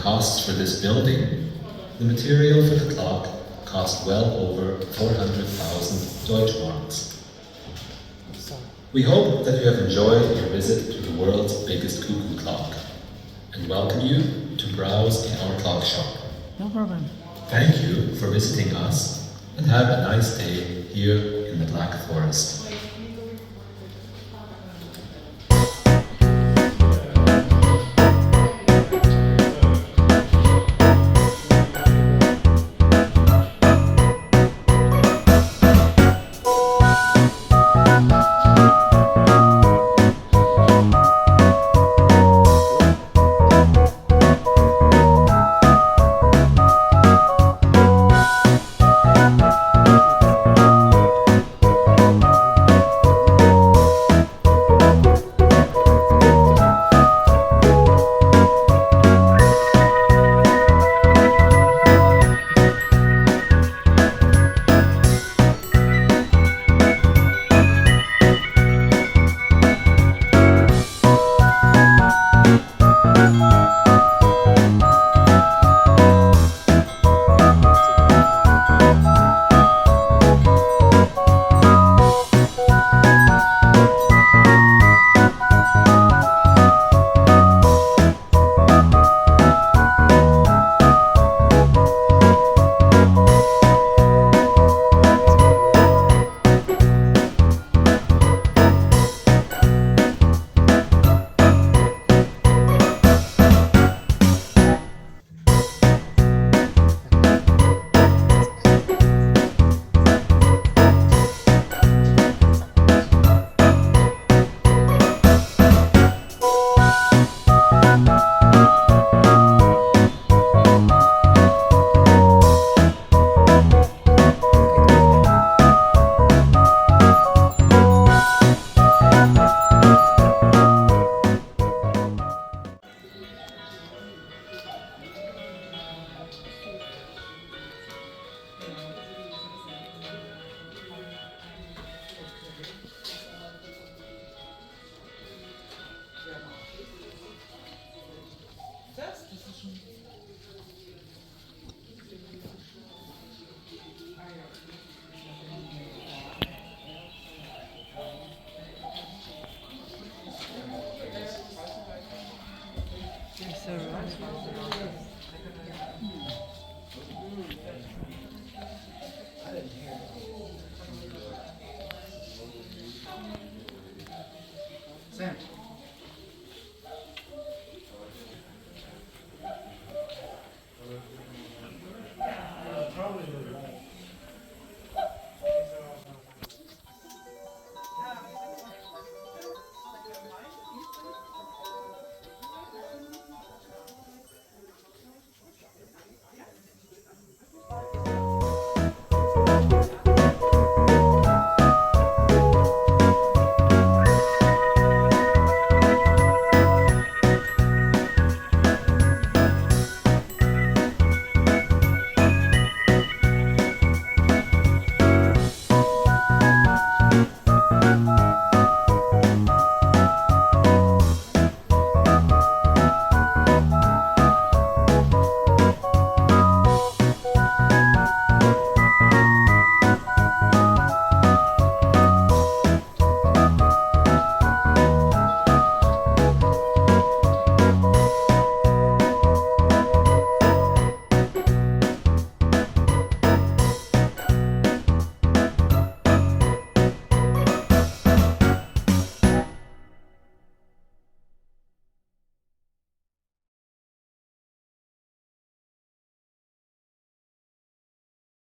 costs for this building, the material for the clock cost well over 400,000 Deutschmarks. We hope that you have enjoyed your visit to the world's biggest cuckoo clock and welcome you to browse in our clock shop. No problem. Thank you for visiting us and have a nice day here in the Black Forest.